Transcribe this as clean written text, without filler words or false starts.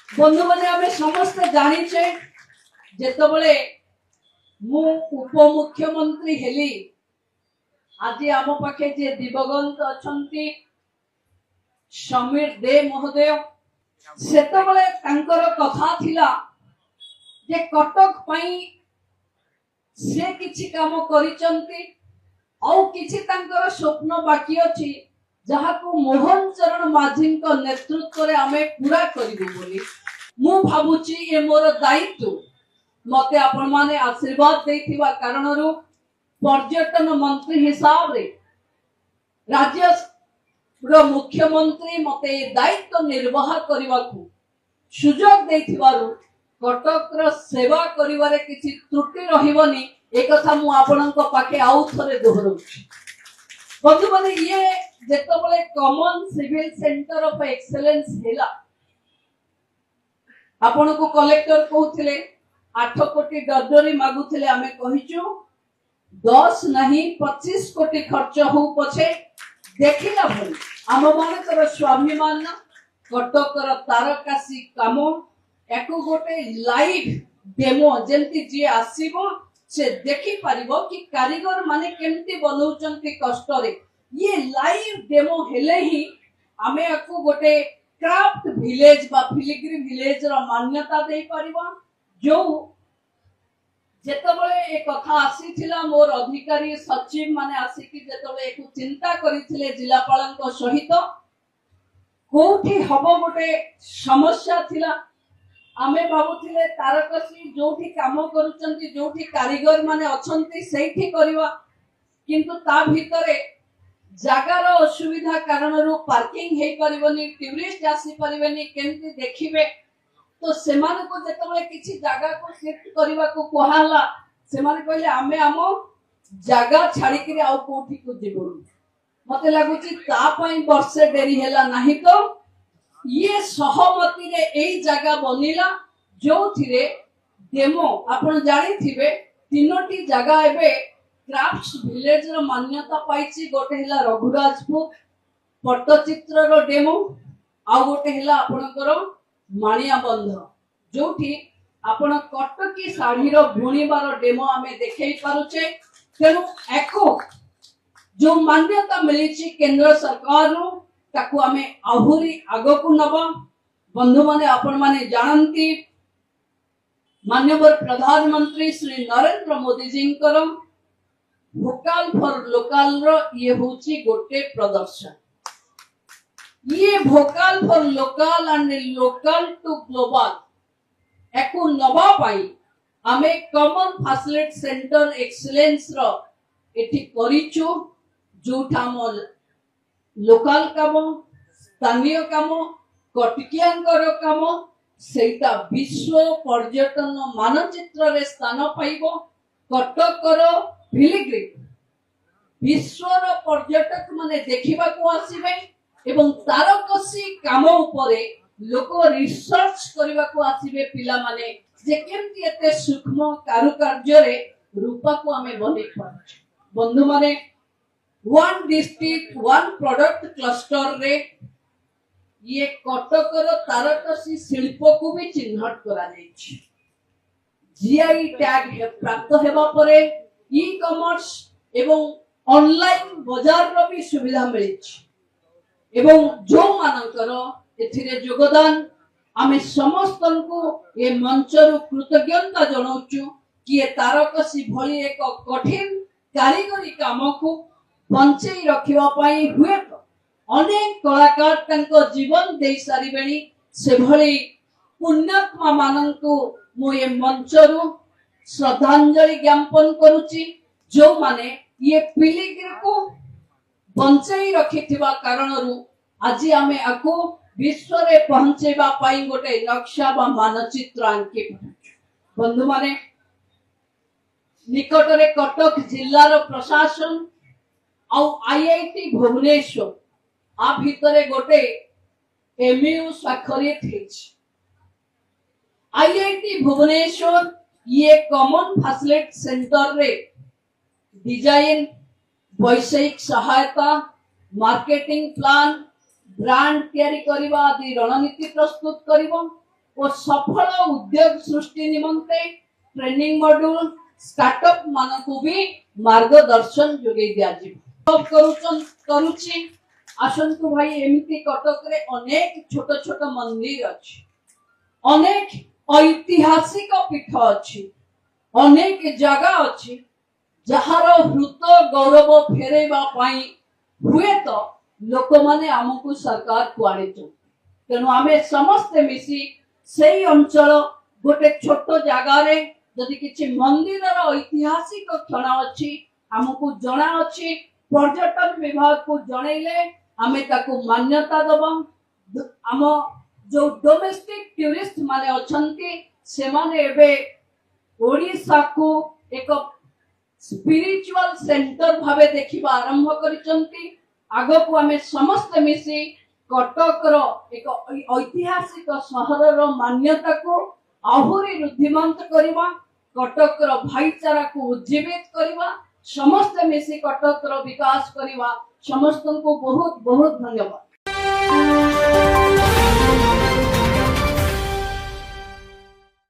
बंधु मैंने आम समस्त जाचे जिते मु उपमुख्यमंत्री हेली आज आम पाखे जे दिवगंत अच्छा समीर दे महोदय सेतबले कथा थिला जे कटक पई से किछि काम करिसंती औ किछि तांकर स्वप्न बाकी अछि जहाको मोहन चरण माझी को नेतृत्व रे आमे पूरा करिबो बोली मु भाबुची ए मोर दायित्व मते आपण माने आशीर्वाद देथिबा कारणरू पर्यटन मंत्री हिसाब रे राज्य रो मुख्यमंत्री मते दायित्व निर्वाह करबाकू सुजोग देथिबारु कटक रो सेवा करिवारे किछि त्रुटि रहिबनी एक कथा मु आपनक पाखे आउ थरे दोहरउछि बंधु माने ये जेतबले common civil centre of excellence हेला आपनको कलेक्टर कहउथिले 8 कोटी डडरी मागुथिले आमे कहिचु 10 नहीं 25 कोटी खर्च हो पछे देखिला भली आम मानकर स्वाभिमान कटकर तारकासी काम एको गोटे लाइव डेमो जेंति जे आसीबो से देखि पारिबो कि कारीगर माने केमती बनौचंती कष्ट रे ये लाइव डेमो हेले ही आमे एको गोटे क्राफ्ट विलेज बा फिलिग्री विलेज रो मान्यता दे पारिबो जो जेतबले ए कथा आसीथिला मोर अधिकारी सचिव माने आसीकि जेतबले एको चिंता करिथिले जिलापालक सहित कोठी हबो गोटे समस्या थिला आमे भाबुथिले तारकसी जोठी काम करूचंती जोठी कारीगर माने अछंती सेठी करबा किंतु ता भितरे जागार असुविधा कारणरू पार्किंग हे करबनी टूरिस्ट आसी परिबनी केमती देखिबे तो सेमान को जेतबले किछि जागा को शिफ्ट करबा को कोहाला सेमान कहले आमे आमो जागा छाड़ी के आ कोठी को देबो मते लागुची ता पई वर्षे देरी हैला नाही तो ये सहमति रे एई जगह बनिला जो थिरे डेमो आपण जानि थिबे तीनोटी जगह एबे क्राफ्ट्स विलेज रो मान्यता पाइछि गोटे हैला रघुराजपुर पट्टचित्र रो डेमो आ गोटे हैला आपणकर माणिया बंध जोठी आपण कटकी साड़ी रो बुणीबार डेमो आमे देखै पारुचे तेनु एको जो मान्यता मिलिछि केंद्र सरकार रो ताकू आमे आहुरी आगकू नबा बंधु माने आपण माने जानंती माननीय प्रधानमंत्री श्री नरेंद्र मोदी जी कर वोकल फॉर लोकल रो ये होची गोटे प्रदर्शन ये vocal for local and local to global एको नबा पाई आमे कॉमन फैसिलिटी सेंटर एक्सीलेंस रो एठी करिचो जोठा मोल लोकल काम स्थानीय काम कटकियांकर काम सेटा विश्व पर्यटन मानचित्र रे स्थान पाइबो कटकर फिलिग्री विश्वर पर्यटक माने देखिबा को आसीबे एवं तारकसी काम उपरे लोक रिसर्च करबा को आसीबे पिला माने जे केमती एते सूक्ष्म कारुकार्य रे रूपा को हमें बने पाछ बंधु माने one district one product cluster रे ये कटकर तारकसी शिल्प को भी चिन्हट करा जायछि जीआई टैग प्राप्त हेबा परे ई कॉमर्स एवं ऑनलाइन बाजार रो भी सुविधा मिलिछि एवं जो मानकर एथिरे योगदान आमे समस्तन को ए मंच रो कृतज्ञता जणाउछु कि ए तारकसी भली एक कठिन कारीगरी काम को बंचई रखिबा पई हुए अनेक कलाकार तंको जीवन दे सारिबेनी से भली पुण्यात्मा मानंको मो ये मंचरु श्रद्धांजलि ज्ञापन करूची जो माने ये पिलिग्री को बंचई रखिथिबा कारणरू आज आमे आको विश्व रे पहुंचेबा पई गोटे नक्शा बा मानचित्र आंके बंधु माने निकट रे कटक जिल्ला रो प्रशासन औ आईआईटी भुवनेश्वर आ भितरे गोटे एमयू स्वाक्षरित हेछि आईआईटी भुवनेश्वर ये कॉमन फैसिलिटी सेंटर रे डिजाइन वैषयिक सहायता मार्केटिंग प्लान ब्रांड तैयारी करबा आदि रणनीति प्रस्तुत करिवो और सफल उद्योग सृष्टि निमंते ट्रेनिंग मॉड्यूल स्टार्टअप मानकु भी मार्गदर्शन जोगे दिया करुची आसंतु भाई एमती कटक रे अनेक छोट छोट मंदिर अछि अनेक ऐतिहासिक पीठ अछि अनेक जगह अछि जहार हृत गौरव फेरेबा पाई हुए तो लोक माने हमकु सरकार को आने तेणु आमे समस्त मिसी सेई अंचल गोटे छोट जगह रे जदि किछि मंदिर ऐतिहासिक क्षण अछि हमकु जणा अछि पर्यटन विभाग को जणैले आमे ताकू मान्यता दबा आम जो डोमेस्टिक टूरिस्ट माने अछंती से माने एबे ओडिसा को एक स्पिरिचुअल सेंटर भावे देखिबा आरंभ करिसंती आगो को आमे समस्त मिसी कटक रो एक ऐतिहासिक शहर रो मान्यता को आहुरी रुद्धिमंत करिबा कटक रो भाईचारा को उज्जीवित करिबा समस्त मिसी कटक रो विकास करिबा समस्त को बहुत बहुत धन्यवाद।